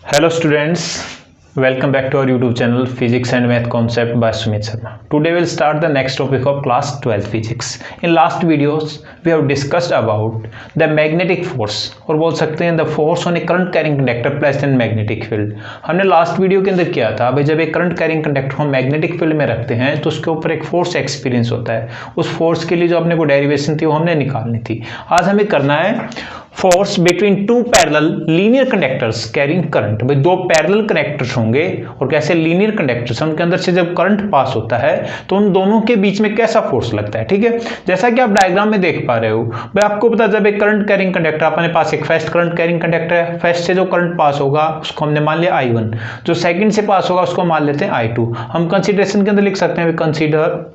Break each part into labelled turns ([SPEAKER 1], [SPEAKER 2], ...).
[SPEAKER 1] Hello students, welcome back to our YouTube channel Physics and Math Concept by Sumit Sharma. Today we'll start the next topic of class 12 physics. In last videos we have discussed about the magnetic force और बोल सकते हैं the force on a current carrying conductor placed in magnetic field. हमने last video के अंदर किया था भाई जब एक करंट कैरिंग कंडक्टर हम मैग्नेटिक फील्ड में रखते हैं तो उसके ऊपर एक फोर्स एक्सपीरियंस होता है। उस फोर्स के लिए जो अपने को डेरिवेशन थी वो हमने निकालनी थी। आज हमें करना है force between two parallel linear conductors carrying current. भाई दो पैरेलल कंडक्टर्स होंगे और कैसे लीनियर कंडक्टर्स उनके अंदर से जब करंट पास होता है तो उन दोनों के बीच में कैसा फोर्स लगता है। ठीक है, जैसा कि आप डायग्राम में देख पा रहे हो भाई आपको पता जब एक करंट कैरिंग कंडक्टर अपने पास एक फर्स्ट करंट कैरिंग कंडक्टर है, फर्स्ट से जो करंट पास होगा उसको हमने मान लिया I1, जो सेकंड से पास होगा उसको मान लेते हैं I2। हम कंसीडरेशन के अंदर लिख सकते हैं consider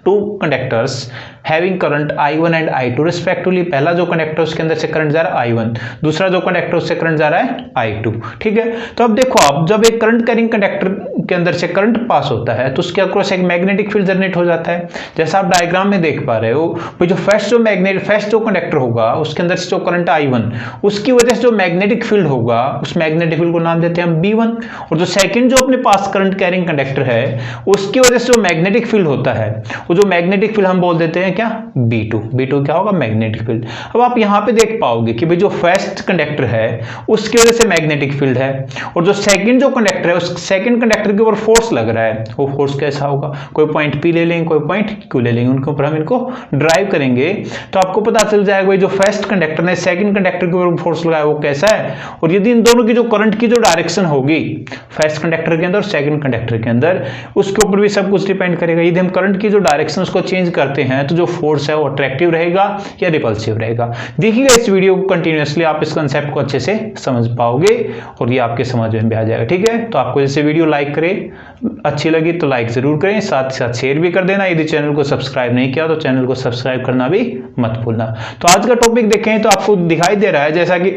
[SPEAKER 1] two conductors having current I1 and I2 respectively. पहला जो कंडक्टर उसके अंदर से करंट जा रहा है I1, दूसरा जो कंडक्टर उससे करंट जा रहा है I2। ठीक है, तो अब देखो आप जब एक करंट कैरिंग कंडक्टर के अंदर से करंट पास होता है तो उसके अक्रॉस एक मैग्नेटिक फील्ड जनरेट हो जाता है। जैसा आप डायग्राम में देख पा रहे हो भाई जो फर्स्ट जो कंडक्टर होगा उसके अंदर से जो करंट I1 उसकी वजह से जो मैग्नेटिक फील्ड होगा उस मैग्नेटिक फील्ड को नाम देते हैं हम B1, और जो सेकंड जो अपने पास करंट कैरिंग कंडक्टर है उसकी वजह से जो मैग्नेटिक फील्ड होता है वो जो मैग्नेटिक फील्ड हम बोल देते हैं क्या B2 क्या होगा मैग्नेटिक फील्ड। अब आप यहां पे देख पाओगे कि भाई जो फर्स्ट कंडक्टर है उसकी वजह से मैग्नेटिक फील्ड है और जो सेकंड जो कंडक्टर है उस सेकंड कंडक्टर के ऊपर फोर्स लग रहा है। वो फोर्स कैसा होगा, कोई पॉइंट P ले लेंगे कोई पॉइंट Q ले लेंगे, उनके ऊपर हम इनको ड्राइव करेंगे तो आपको पता चल जाएगा भाई जो फर्स्ट कंडक्टर ने सेकंड कंडक्टर के ऊपर फोर्स लगाया वो कैसा है। और यदि इन दोनों की जो करंट की जो डायरेक्शन होगी फर्स्ट कंडक्टर के अंदर और सेकंड कंडक्टर के अंदर उसके ऊपर भी सब कुछ डिपेंड करेगा। यदि हम करंट की जो डायरेक्शन उसको चेंज करते हैं तो जो फोर्स है वो अट्रैक्टिव रहेगा या रिपल्सिव रहेगा। देखिएगा इस वीडियो को कंटिन्यूअसली, आप इस कंसेप्ट को अच्छे से समझ पाओगे और ये आपके समझ में भी आ जाएगा। ठीक है, तो आपको जैसे वीडियो लाइक करें, अच्छी लगी तो लाइक जरूर करें, साथ ही साथ शेयर भी कर देना। यदि चैनल को सब्सक्राइब नहीं किया तो चैनल को सब्सक्राइब करना भी मत भूलना। तो आज का टॉपिक देखें तो आपको दिखाई दे रहा है जैसा कि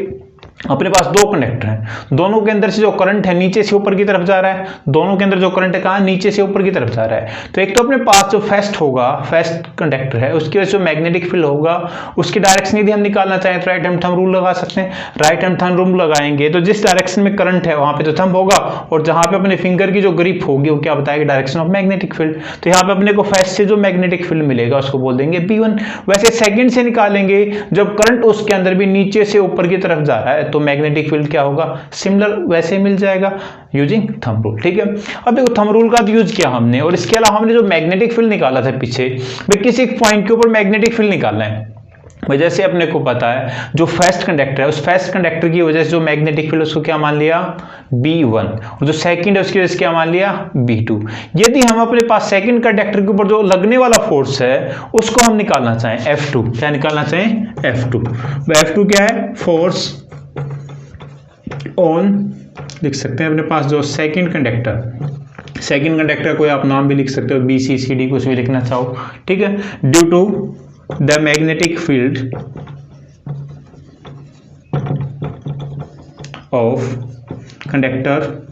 [SPEAKER 1] अपने पास दो कंडक्टर हैं, दोनों के अंदर से जो करंट है नीचे से ऊपर की तरफ जा रहा है, दोनों के अंदर जो करंट है कहां नीचे से ऊपर की तरफ जा रहा है। तो एक तो अपने पास जो फर्स्ट कंडक्टर है उसकी वजह से मैग्नेटिक फील्ड होगा उसकी डायरेक्शन यदि हम निकालना चाहें तो राइट हैंड थंब रूल लगा सकते हैं। राइट हैंड थंब रूल लगाएंगे तो जिस डायरेक्शन में करंट है वहां पे जो थंब होगा और जहां पे अपने फिंगर की जो ग्रिप होगी वो क्या बताएगी डायरेक्शन ऑफ मैग्नेटिक फील्ड। तो यहाँ पे अपने को फर्स्ट से जो मैग्नेटिक फील्ड मिलेगा उसको बोल देंगे B1। वैसे सेकंड से निकालेंगे जब करंट उसके अंदर भी नीचे से ऊपर की तरफ जा रहा है तो मैग्नेटिक फील्ड क्या होगा, सिमिलर वैसे मिल जाएगा यूजिंग थंब रूल। ठीक है, अब देखो थंब रूल का यूज किया हमने और इसके अलावा हमने जो मैग्नेटिक फील्ड निकाला था पीछे भाई किसी पॉइंट के ऊपर मैग्नेटिक फील्ड निकालना है। जैसे अपने को पता है जो फर्स्ट कंडक्टर है उस फर्स्ट कंडक्टर की वजह से जो मैग्नेटिक फील्ड उसको क्या मान लिया B1 और जो सेकंड है उसकी वजह से क्या मान लिया B2। यदि हम अपने पास सेकंड कंडक्टर के ऊपर जो लगने वाला फोर्स है उसको हम निकालना चाहें F2, क्या निकालना चाहें F2। F2 क्या है, फोर्स ऑन लिख सकते हैं अपने पास जो सेकंड कंडक्टर कोई आप नाम भी लिख सकते हो BC/CD कुछ भी लिखना चाहो। ठीक है, due to the magnetic field of conductor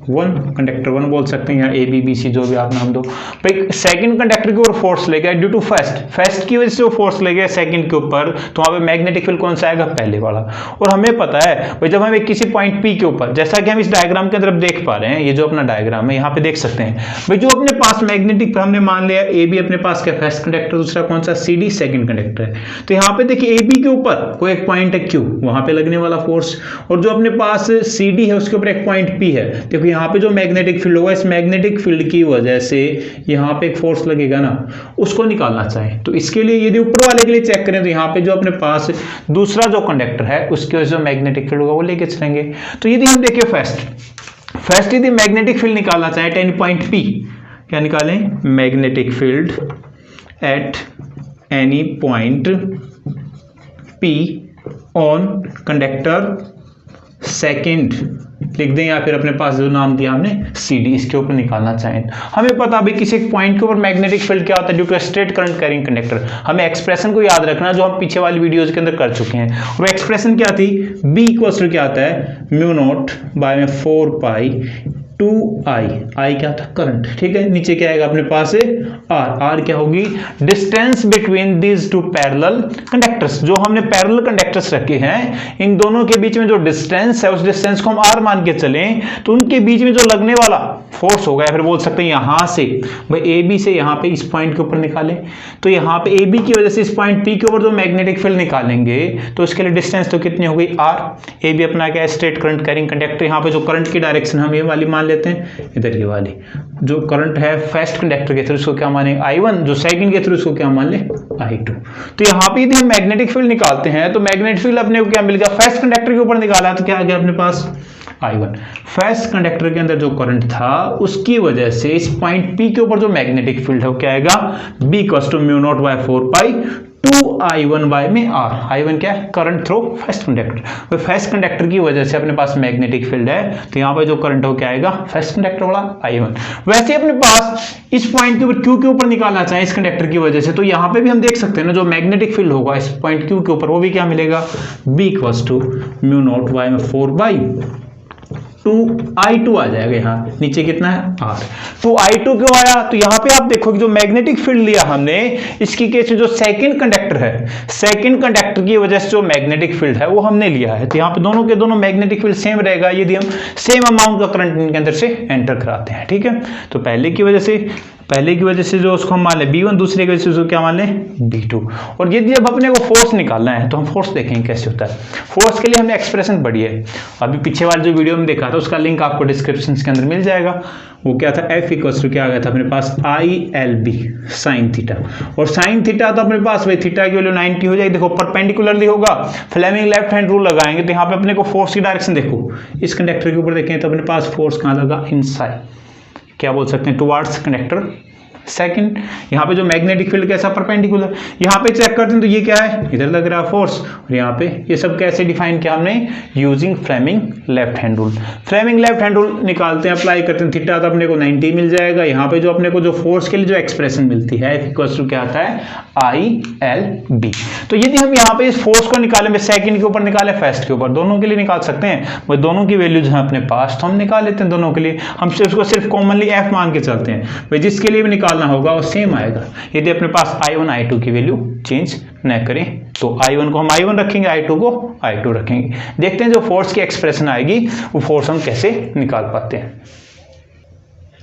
[SPEAKER 1] 1 बोल सकते हैं या ABBC जो भी आप नाम दो। भाई सेकंड कंडक्टर के ऊपर फोर्स ले गया ड्यू टू फर्स्ट की वजह से वो फोर्स ले गया सेकंड के ऊपर तो वहां पे मैग्नेटिक फील्ड कौन सा आएगा, पहले वाला। और हमें पता है भाई जब हम किसी पॉइंट P के ऊपर, जैसा कि हम इस डायग्राम के अंदर देख पा रहे हैं, ये जो अपना डायग्राम है यहाँ पे देख सकते हैं भाई जो अपने पास मैग्नेटिक हमने मान लिया AB अपने पास क्या फर्स्ट कंडक्टर, दूसरा कौन सा CD सेकंड कंडक्टर है। तो यहाँ पे देखिए AB के ऊपर कोई एक पॉइंट है Q, वहां पे लगने वाला फोर्स, और जो अपने पास CD है उसके ऊपर एक पॉइंट P है। देखो यहाँ पे जो मैग्नेटिक फील्ड होगा इस मैग्नेटिक फील्ड की वजह से यहाँ पे एक फोर्स लगेगा ना, उसको निकालना चाहें तो इसके लिए यदि ऊपर वाले के लिए चेक करें तो यहाँ पे जो अपने पास दूसरा जो कंडक्टर है उसकी वजह से मैग्नेटिक फील्ड होगा वो लेके चलेंगे। तो यदि हम देखिए फर्स्ट यदि मैग्नेटिक फील्ड निकालना चाहें एट एनी पॉइंट P, क्या निकालें, magnetic field at any point P on conductor second लिख दें या फिर अपने पास जो नाम दिया हमने CD इसके ऊपर निकालना चाहें। हमें पता भी किसी पॉइंट के ऊपर मैग्नेटिक फील्ड क्या होता है due to straight current carrying conductor. हमें एक्सप्रेशन को याद रखना जो हम पीछे वाली वीडियोस के अंदर कर चुके हैं। वो एक्सप्रेशन क्या थी, B इक्वल्स टू क्या आता है mu naught by 4 pi 2I क्या था करंट, ठीक है। नीचे क्या आएगा अपने पास है R क्या होगी distance between these two parallel conductors. जो हमने पैरेलल कंडक्टर्स रखे हैं इन दोनों के बीच में जो डिस्टेंस है उस डिस्टेंस को हम R मान के चलें तो उनके बीच में जो लगने वाला फोर्स होगा, या फिर बोल सकते हैं यहां से भाई AB से यहां पे इस पॉइंट के ऊपर निकालें तो यहां पे AB की वजह से इस पॉइंट P के ऊपर जो मैग्नेटिक फील्ड निकालेंगे तो इसके लिए डिस्टेंस तो कितनी हो गई R। AB अपना क्या है स्ट्रेट करंट कैरिंग कंडक्टर। यहाँ पे जो करंट की डायरेक्शन हम ये वाली मान लेते हैं, इधर ये वाली जो करंट है फर्स्ट कंडक्टर के थ्रू इसको क्या माने I1, जो सेकंड के थ्रू इसको क्या मान ले I2। तो यहाँ पे यदि हम मैग्नेटिक फील्ड निकालते हैं तो मैग्नेटिक फील्ड अपने को क्या मिलेगा फर्स्ट कंडक्टर के ऊपर निकाला तो क्या आ गया अपने पास I1। फर्स्ट कंडक्टर के अंदर जो करंट था उसकी वजह से इस पॉइंट P के ऊपर जो मैग्नेटिक फील्ड है वो क्या आएगा B = μ0/4π 2I1 में R। I1 क्या है करंट थ्रू फर्स्ट कंडक्टर। तो फर्स्ट कंडक्टर की वजह से अपने पास मैग्नेटिक फील्ड है तो यहाँ पे जो करंट हो क्या आएगा फर्स्ट कंडक्टर वाला I1। वैसे अपने पास इस पॉइंट के ऊपर Q के ऊपर निकालना चाहे इस कंडक्टर की वजह से तो यहाँ पे भी हम देख सकते हैं ना जो मैग्नेटिक फील्ड होगा इस पॉइंट Q के ऊपर वो भी क्या मिलेगा B = μ0/4π 2I2 आ जाएगा। यहाँ नीचे कितना है R। तो I2 क्यों आया तो यहाँ पे आप देखोगे जो मैग्नेटिक फील्ड लिया हमने इसकी केस में जो सेकंड कंडक्टर है सेकंड कंडक्टर की वजह से जो मैग्नेटिक फील्ड है वो हमने लिया है तो यहाँ पे दोनों के दोनों मैग्नेटिक फील्ड सेम रहेगा यदि हम सेम अमाउंट का करंट इनके अंदर से एंटर कराते हैं, ठीक है। तो पहले की वजह से जो उसको हम मान लें B1, दूसरे की वजह से उसको क्या मान लें B2। और यदि अब अपने को फोर्स निकालना है तो हम फोर्स देखेंगे कैसे होता है। फोर्स के लिए हमने एक्सप्रेशन पढ़ी है, अभी पीछे वाले जो वीडियो में देखा था उसका लिंक आपको डिस्क्रिप्शन के अंदर मिल जाएगा। वो क्या था F = क्या आ गया था अपने पास ILB sin थीटा। और sin थीटा तो अपने पास भाई थीटा की वैल्यू 90 हो जाएगी। देखो परपेंडिकुलरली होगा, फ्लेमिंग लेफ्ट हैंड रूल लगाएंगे तो यहाँ पे अपने को फोर्स की डायरेक्शन देखो इस कंडक्टर के ऊपर देखें तो अपने पास फोर्स कहाँ लगा इनसाइड, क्या बोल सकते हैं टुवार्ड्स कंडक्टर सेकंड। यहाँ पे जो मैग्नेटिक फील्ड कैसा परपेंडिकुलर। यहाँ पे चेक करते हैं तो ये क्या है इधर लग रहा है फोर्स और यहाँ पे ये सब कैसे डिफाइन किया हमने using Fleming left hand rule. Fleming left hand rule निकालते हैं अप्लाई करते हैं थीटा तो अपने को 90 मिल जाएगा। यहाँ पे जो अपने को जो फोर्स के लिए जो एक्सप्रेशन मिलती है F क्या आता है ILB। तो यदि हम यहाँ पे इस फोर्स को निकालें सेकंड के ऊपर निकाले फर्स्ट के ऊपर दोनों के लिए निकाल सकते हैं, वो दोनों की वैल्यूज हैं अपने पास तो हम निकाल लेते हैं दोनों के लिए। हम सिर्फ कॉमनली F मान के चलते हैं भाई जिसके लिए भी निकालना होगा वो सेम आएगा यदि अपने पास I1 I2 की वैल्यू चेंज न करें तो I1 को हम I1 रखेंगे I2 को I2 रखेंगे। देखते हैं जो फोर्स की एक्सप्रेशन आएगी वो फोर्स हम कैसे निकाल पाते हैं।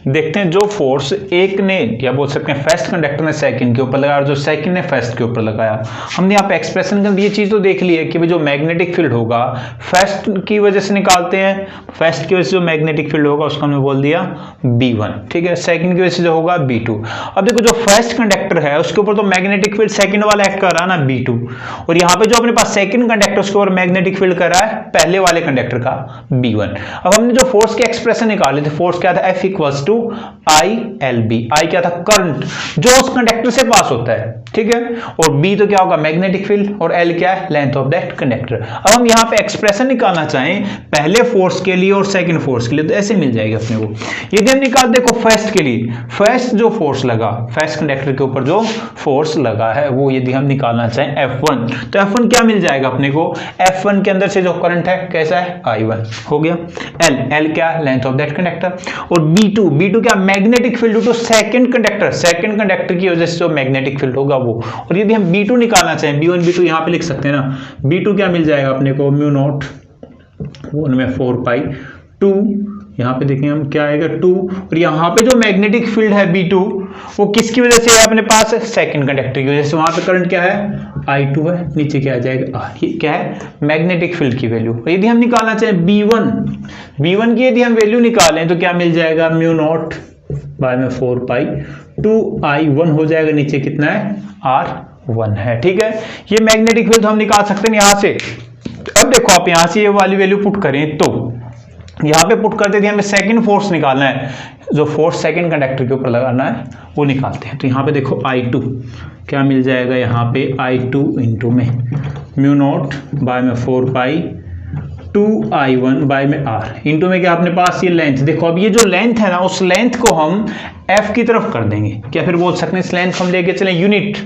[SPEAKER 1] देखते हैं जो फोर्स एक ने या बोल सकते हैं फर्स्ट कंडक्टर ने सेकंड के ऊपर लगाया और जो सेकंड ने फर्स्ट के ऊपर लगाया। हमने यहाँ पे एक्सप्रेशन के अंदर ये चीज तो देख ली है कि जो मैग्नेटिक फील्ड होगा फर्स्ट की वजह से निकालते हैं, फर्स्ट की वजह से जो मैग्नेटिक फील्ड होगा उसको हमने बोल दिया B1, ठीक है। सेकंड की वजह से जो होगा B2। अब देखो जो फर्स्ट कंडक्टर है उसके ऊपर तो मैग्नेटिक फील्ड सेकंड वाला एक्ट कर रहा है ना B2, और यहाँ पे जो अपने पास सेकंड कंडक्टर उसके ऊपर मैग्नेटिक फील्ड कर रहा है पहले वाले कंडक्टर का B1। अब हमने जो फोर्स की एक्सप्रेशन निकाली थी फोर्स क्या था F = ILB। I क्या था करंट जो उस कंडक्टर से पास होता है, ठीक है। और B तो क्या होगा मैग्नेटिक फील्ड और L क्या है लेंथ ऑफ दैट कंडक्टर। अब हम यहाँ पे एक्सप्रेशन निकालना चाहें पहले फोर्स के लिए और सेकंड फोर्स के लिए तो ऐसे मिल जाएगी अपने को। यदि हम निकाल देखो फर्स्ट के लिए, फर्स्ट जो फोर्स लगा फर्स्ट कंडक्टर के ऊपर जो फोर्स लगा है वो यदि हम निकालना चाहें F1 तो F1 क्या मिल जाएगा अपने को F1 के अंदर से जो करंट है कैसा है I1 हो गया। L क्या है लेंथ ऑफ दैट कंडक्टर और B2 क्या magnetic field to second conductor की वजह से जो मैग्नेटिक फील्ड होगा वो। और यदि हम B2 निकालना चाहें B1 B2 यहाँ पे लिख सकते हैं ना, B2 क्या मिल जाएगा अपने को μ0/4π 2, यहाँ पे देखें हम क्या आएगा 2। और यहाँ पे जो मैग्नेटिक फील्ड है B2 वो किसकी वजह से है अपने पास सेकंड कंडक्टर की वजह से, वहां पे करंट क्या है I2 है, नीचे क्या आ जाएगा R। ये क्या है मैग्नेटिक फील्ड की वैल्यू। यदि हम निकालना चाहें B1 की यदि हम वैल्यू निकालें तो क्या मिल जाएगा μ0/4π 2I1 हो जाएगा, नीचे कितना है R1 है, ठीक है। ये मैग्नेटिक फील्ड हम निकाल सकते हैं यहाँ से। अब देखो आप यहाँ से ये वाली वैल्यू पुट करें तो यहाँ पे पुट करते थे हमें सेकंड फोर्स निकालना है, जो फोर्स सेकंड कंडक्टर के ऊपर लगाना है वो निकालते हैं। तो यहाँ पे देखो I2 क्या मिल जाएगा, यहाँ पे I2 इंटू में μ0/4π 2I1 में R इंटू में क्या अपने पास ये लेंथ। देखो अब ये जो लेंथ है ना उस लेंथ को हम एफ की तरफ कर देंगे, क्या फिर बोल सकते हैं इस लेंथ हम लेके चलें यूनिट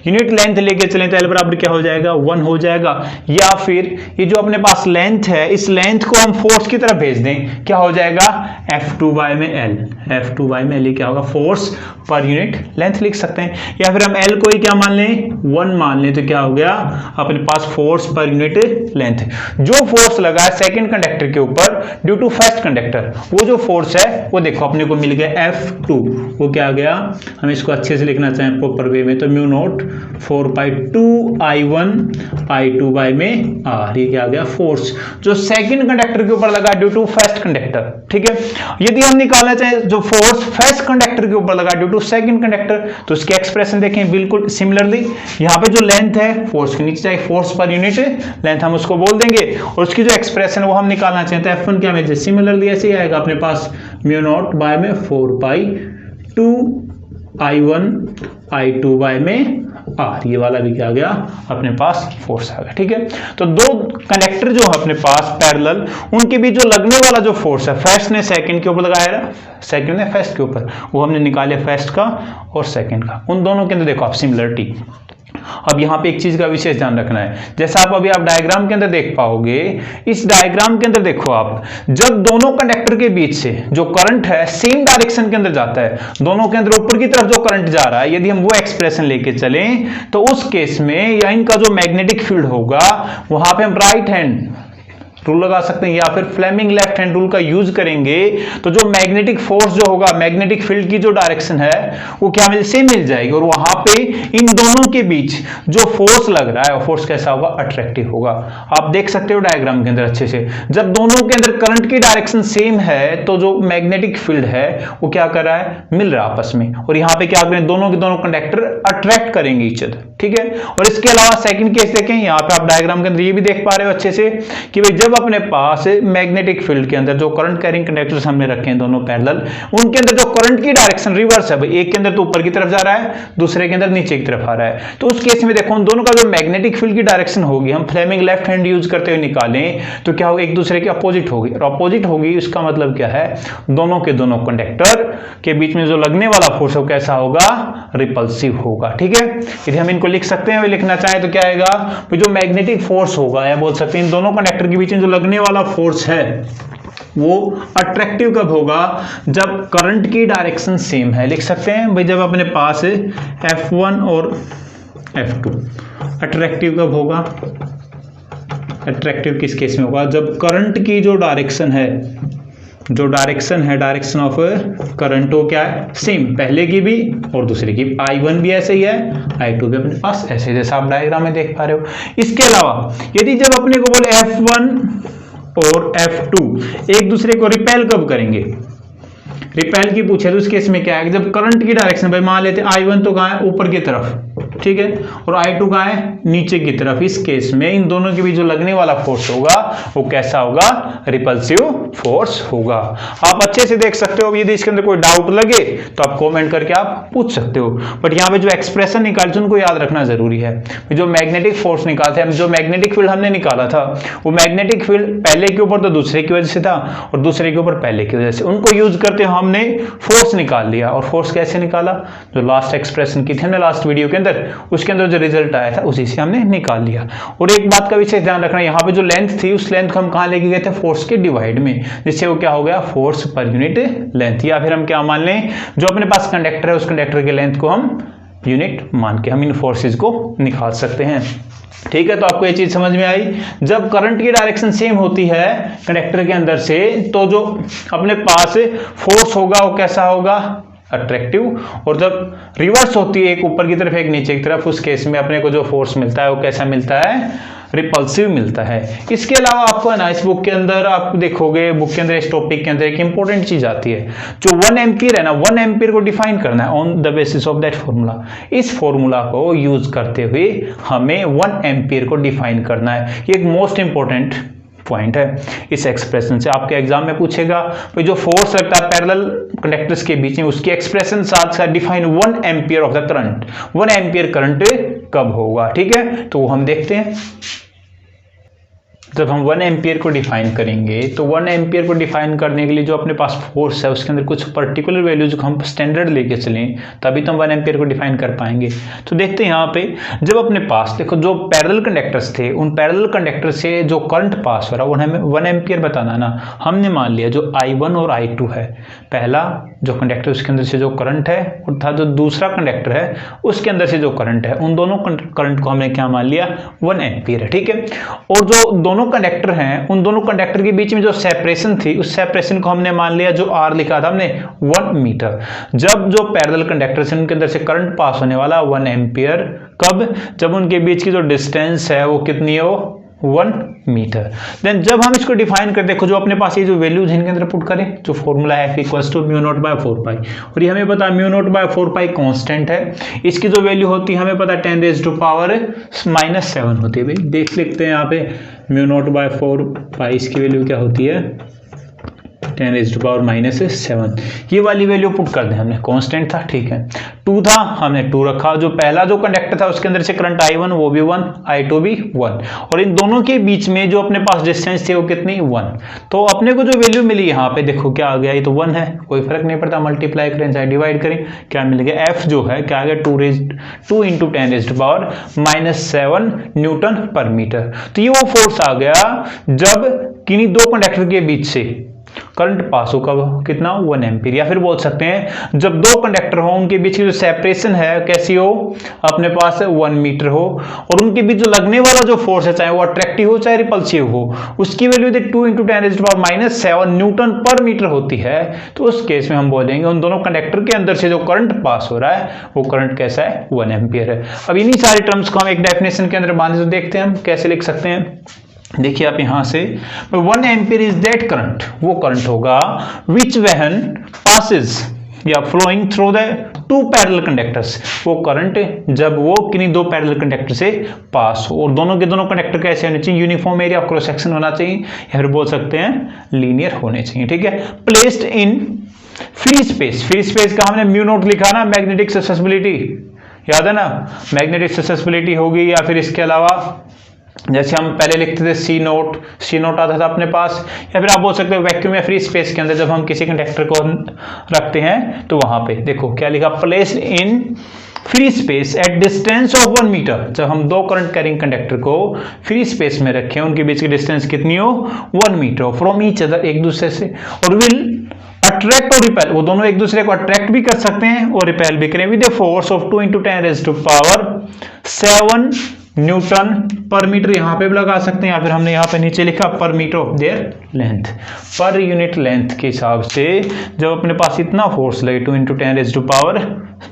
[SPEAKER 1] लेंथ लेके चलें तो एल बराबर क्या हो जाएगा 1 हो जाएगा, या फिर ये जो अपने पास लेंथ है इस लेंथ को हम फोर्स की तरफ भेज दें, क्या हो जाएगा F2 बाय में L, F2 बाय में L क्या होगा फोर्स पर यूनिट लेंथ लिख सकते हैं, या फिर हम L को ही क्या मान लें 1 मान लें तो क्या हो गया अपने पास फोर्स पर यूनिट लेंथ। जो फोर्स लगा है सेकंड कंडक्टर के ऊपर ड्यू टू फर्स्ट कंडक्टर, वो जो फोर्स है वो देखो अपने को मिल गया F2, वो क्या आ गया, हम इसको अच्छे से लिखना चाहें प्रॉपर वे में तो म्यू नॉट 4/2 I1 बाय में R, ये क्या आ गया फोर्स जो सेकंड कंडक्टर के ऊपर लगा ड्यू टू फर्स्ट कंडक्टर। ठीक है, यदि हम निकालना चाहें जो फोर्स फर्स्ट कंडक्टर के ऊपर लगा ड्यू टू सेकंड कंडक्टर तो उसकी एक्सप्रेशन देखें बिल्कुल सिमिलरली, यहाँ पे जो लेंथ है फोर्स के नीचे जाएगी, फोर्स पर यूनिट लेंथ हम उसको बोल देंगे, और उसकी जो एक्सप्रेशन वो हम निकालना चाहें तो F1 क्या मिल सिमिलरली ऐसे ही आएगा अपने पास म्यू नॉट बाय में 4/2 I1 बाय में R, ये वाला भी क्या आ गया अपने पास फोर्स आ गया। ठीक है, तो दो कंडक्टर जो है अपने पास पैरेलल, उनके बीच जो लगने वाला जो फोर्स है फर्स्ट ने सेकंड के ऊपर लगाया, सेकंड ने फर्स्ट के ऊपर, वो हमने निकाले फर्स्ट का और सेकंड का, उन दोनों के अंदर देखो आप सिमिलरिटी। अब यहाँ पे एक चीज का विशेष ध्यान रखना है, जैसा आप अभी डायग्राम के अंदर देख पाओगे, इस डायग्राम के अंदर देखो आप जब दोनों कंडक्टर के बीच से जो करंट है सेम डायरेक्शन के अंदर जाता है, दोनों के अंदर ऊपर की तरफ जो करंट जा रहा है, यदि हम वो एक्सप्रेशन लेके चलें तो उस केस में या इनका जो मैग्नेटिक फील्ड होगा वहां पे हम राइट हैंड रूल लगा सकते हैं या फिर फ्लेमिंग लेफ्ट हैंड रूल का यूज करेंगे, तो जो मैग्नेटिक फोर्स जो होगा मैग्नेटिक फील्ड की जो डायरेक्शन है वो क्या मिल जाएगी, और वहां पे इन दोनों के बीच जो फोर्स लग रहा है वो फोर्स कैसा होगा अट्रैक्टिव होगा। आप देख सकते हो डायग्राम के अंदर अच्छे से, जब दोनों के अंदर करंट की डायरेक्शन सेम है तो जो मैग्नेटिक फील्ड है वो क्या कर रहा है मिल रहा है आपस में, और यहाँ पे क्या करें दोनों के दोनों कंडक्टर अट्रैक्ट करेंगे ईच अदर। ठीक है, और इसके अलावा सेकंड केस देखें, यहाँ पे आप डायग्राम के अंदर ये भी देख पा रहे हो अच्छे से कि भाई जब अपने पास मैग्नेटिक फील्ड के अंदर जो करंट कैरिंग कंडक्टर्स हमने रखे हैं दोनों पैरेलल, उनके अंदर जो करंट की डायरेक्शन रिवर्स है, भाई एक के अंदर तो ऊपर की तरफ जा रहा है, दूसरे के अंदर नीचे की तरफ आ रहा है, तो उस केस में देखो उन दोनों का जो मैग्नेटिक फील्ड की डायरेक्शन होगी हम फ्लेमिंग लेफ्ट हैंड यूज करते हुए निकालें तो क्या होगा एक दूसरे के अपोजिट होगी, और अपोजिट होगी इसका मतलब क्या है दोनों के दोनों कंडक्टर के बीच में जो लगने वाला फोर्स है कैसा होगा रिपल्सिव होगा। ठीक है, यदि हम इनको लिख सकते हैं, लिखना चाहें तो क्या आएगा, जो मैग्नेटिक फोर्स होगा या बोल सकते हैं इन दोनों कंडक्टर के बीच में जो लगने वाला फोर्स है वो अट्रैक्टिव कब होगा, जब करंट की डायरेक्शन सेम है। लिख सकते हैं भाई जब अपने पास F1 और F2, अट्रैक्टिव कब होगा, अट्रैक्टिव किस केस में होगा, जब करंट की जो डायरेक्शन है डायरेक्शन ऑफ करंट हो क्या है सेम, पहले की भी और दूसरे की, I1 भी ऐसे ही है, I2 भी अपने पास ऐसे जैसा आप डायग्राम में देख पा रहे हो। इसके अलावा यदि जब अपने को बोले F1 और F2 एक दूसरे को रिपेल कब करेंगे, रिपेल की पूछे तो उस केस में क्या है जब करंट की डायरेक्शन भाई मान लेते I1 तो कहां है ऊपर की तरफ, ठीक है, और I2 कहां है नीचे की तरफ, इस केस में इन दोनों के बीच जो लगने वाला फोर्स होगा वो कैसा होगा रिपल्सिव फोर्स होगा। आप अच्छे से देख सकते हो, यदि इसके अंदर कोई डाउट लगे तो आप कमेंट करके आप पूछ सकते हो, बट यहाँ पे जो एक्सप्रेशन निकालते हैं उनको याद रखना जरूरी है। जो मैग्नेटिक फोर्स निकालते हैं, जो मैग्नेटिक फील्ड हमने निकाला था वो मैग्नेटिक फील्ड पहले के ऊपर तो दूसरे की वजह से था और दूसरे के ऊपर पहले की वजह से, उनको यूज करते हुए हमने फोर्स निकाल लिया। और फोर्स कैसे निकाला, जो लास्ट एक्सप्रेशन की थी हमने लास्ट वीडियो के अंदर, उसके अंदर जो रिजल्ट आया था उसी से हमने निकाल लिया। और एक बात का विशेष ध्यान रखना, यहाँ पे जो लेंथ थी उस लेंथ को हम कहाँ लेके गए थे फोर्स के डिवाइड में, जिससे वो क्या हो गया फोर्स पर यूनिट लेंथ, या फिर हम क्या मान लें जो अपने पास कंडक्टर है उस कंडक्टर के लेंथ को हम यूनिट मान के हम इन फोर्सेस को निकाल सकते हैं। ठीक है, तो आपको ये चीज समझ में आई, जब करंट की डायरेक्शन सेम होती है कंडक्टर के अंदर से तो जो अपने पास फोर्स होगा वो कैसा होगा अट्रैक्टिव, और जब रिवर्स होती है एक ऊपर की तरफ एक नीचे की तरफ उस केस में अपने को जो फोर्स मिलता है वो कैसा मिलता है रिपल्सिव मिलता है। इसके अलावा आपको ना इस बुक के अंदर आप देखोगे, बुक के अंदर इस टॉपिक के अंदर एक इंपॉर्टेंट चीज आती है, जो 1 एम्पीयर है ना, 1 एम्पीयर को डिफाइन करना है on the basis of that formula. इस फॉर्मूला को यूज करते हुए हमें 1 एम्पीयर को डिफाइन करना है, ये एक मोस्ट इंपॉर्टेंट पॉइंट है। इस एक्सप्रेशन से आपके एग्जाम में पूछेगा तो जो फोर्स लगता है पैरेलल कंडक्टर्स के बीच में उसकी एक्सप्रेशन साथ साथ define 1 ampere of the current, 1 ampere current कब होगा। ठीक है, तो हम देखते हैं। जब हम 1 एम्पियर को डिफाइन करेंगे तो 1 एम्पियर को डिफाइन करने के लिए जो अपने पास फोर्स है उसके अंदर कुछ पर्टिकुलर वैल्यूज को हम स्टैंडर्ड लेके चलें, तभी तो हम 1 एम्पियर को डिफाइन कर पाएंगे। तो देखते हैं यहाँ पे, जब अपने पास देखो जो पैरेलल कंडक्टर्स थे, उन पैरेलल कंडक्टर से जो करंट पास हो रहा है वो हमें 1 एम्पियर बताना ना। हमने मान लिया जो I1 और I2 है, पहला जो कंडक्टर उसके अंदर से जो करंट है अर्थात जो दूसरा कंडक्टर है उसके अंदर से जो करंट है, उन दोनों करंट को हमने क्या मान लिया, 1 एम्पियर है। ठीक है, और जो दोनों कंडक्टर हैं उन दोनों कंडक्टर के बीच में जो सेपरेशन थी उस सेपरेशन को हमने मान लिया, जो R लिखा था हमने 1 मीटर। जब जो पैरेलल कंडक्टर्स हैं उनके अंदर से करंट पास होने वाला 1 एम्पियर, कब, जब उनके बीच की जो डिस्टेंस है वो कितनी हो, 1 मीटर। देन जब हम इसको डिफाइन कर, देखो जो अपने पास ये जो वैल्यूज इनके अंदर पुट करें, जो फॉर्मूला है F equals to mu naught by 4 pi, और ये हमें पता है mu naught by 4 pi constant है, इसकी जो वैल्यू होती है हमें पता है 10 रेज़ टू पावर -7 होती है। भाई देख लिखते हैं यहाँ पे, म्यू नॉट बाय 4 पाई इसकी वैल्यू क्या होती है, 10 रेज़ टू पावर -7। ये वाली वैल्यू पुट कर दें हमने, कांस्टेंट था, ठीक है। 2 था, हमने 2 रखा। जो पहला जो कंडक्टर था उसके अंदर से करंट I1 वो भी 1, I2 भी 1, और इन दोनों के बीच में जो अपने पास डिस्टेंस थी वो कितनी, 1। तो अपने को जो वैल्यू मिली यहाँ पे देखो क्या आ गया, ये तो 1 है, कोई फर्क नहीं पड़ता, मल्टीप्लाई करें चाहे डिवाइड करें, क्या मिल गया, F जो है क्या आ गया, 2 × 10 raise to power -7 newton per metre. तो ये वो फोर्स आ गया जब किन्हीं दो कंडक्टर के बीच से करंट पास हो, कब, कितना, 1 एम्पीयर। या फिर बोल सकते हैं जब दो कंडक्टर हो उनके बीच की जो सेपरेशन है कैसी हो, अपने पास 1 मीटर हो, और उनके बीच जो लगने वाला जो फोर्स है चाहे वो अट्रैक्टिव हो चाहे रिपल्सिव हो, उसकी value 2 × 10 raise to power -7 newton per metre होती है। तो उस केस में हम बोलेंगे उन दोनों कंडक्टर के अंदर से जो करंट पास हो रहा है वो करंट कैसा है, 1 एम्पीयर है। अब इन्हीं सारी टर्म्स को हम एक डेफिनेशन के अंदर बांधे तो देखते हैं हम कैसे लिख सकते हैं। देखिए आप यहां से 1 एम्पीयर इज दैट करंट, वो करंट होगा विच वैन पासिस या flowing through the 2 parallel conductors, वो करंट जब वो किन्हीं 2 पैरेलल कंडक्टर से पास हो, और दोनों के दोनों कंडक्टर कैसे होने चाहिए, uniform area of cross section होना चाहिए, या फिर बोल सकते हैं लीनियर होने चाहिए। ठीक है, placed in free space, free space का हमने म्यू नॉट लिखा ना, मैग्नेटिक ससेसिबिलिटी याद है ना, मैग्नेटिक ससेसिबिलिटी होगी, या फिर इसके अलावा जैसे हम पहले लिखते थे सी नोट आता था अपने पास, या फिर आप बोल सकते हो वैक्यूम या फ्री स्पेस के अंदर जब हम किसी कंडक्टर को रखते हैं तो वहां पे देखो क्या लिखा, placed in free space at distance of 1 metre. जब हम 2 करंट कैरिंग कंडक्टर को फ्री स्पेस में रखें उनके बीच की डिस्टेंस कितनी हो, 1 मीटर फ्रॉम ईच अदर, एक दूसरे से, और विल अट्रैक्ट और रिपेल, वो दोनों एक दूसरे को अट्रैक्ट भी कर सकते हैं और रिपेल भी करें with a force of 2 × 10 raise to power 7 newton per metre, यहां पे भी लगा सकते हैं, या फिर हमने यहां पे नीचे लिखा per metre of their length, per unit length के हिसाब से जब अपने पास इतना फोर्स लगे 2 × 10 रेज़ टू पावर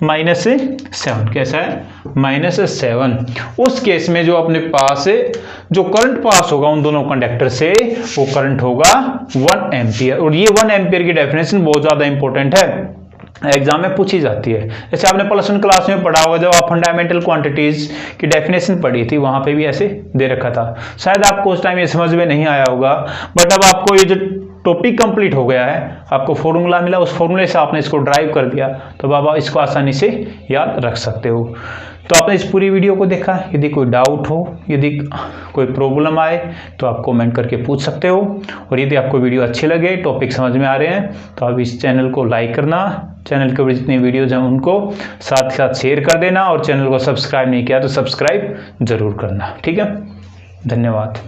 [SPEAKER 1] -7, कैसा है, -7, उस केस में जो अपने पास जो करंट पास होगा उन दोनों कंडक्टर से वो करंट होगा 1 एम्पियर। और ये 1 एम्पियर की डेफिनेशन बहुत ज्यादा इंपॉर्टेंट है, एग्जाम में पूछी जाती है। जैसे आपने +1 क्लास में पढ़ा होगा, जब आप फंडामेंटल क्वांटिटीज की डेफिनेशन पढ़ी थी वहां पे भी ऐसे दे रखा था, शायद आपको उस टाइम ये समझ में नहीं आया होगा, बट अब आपको ये जो टॉपिक कंप्लीट हो गया है, आपको फॉर्मूला मिला, उस फॉर्मूले से आपने इसको ड्राइव कर दिया, तो अब आप इसको आसानी से याद रख सकते हो। तो आपने इस पूरी वीडियो को देखा, यदि कोई डाउट हो, यदि कोई प्रॉब्लम आए तो आप कमेंट करके पूछ सकते हो, और यदि आपको वीडियो अच्छे लगे, टॉपिक समझ में आ रहे हैं, तो आप इस चैनल को लाइक करना, चैनल के ऊपर जितनी वीडियोज हैं उनको साथ साथ शेयर कर देना, और चैनल को सब्सक्राइब नहीं किया तो सब्सक्राइब जरूर करना। ठीक है, धन्यवाद।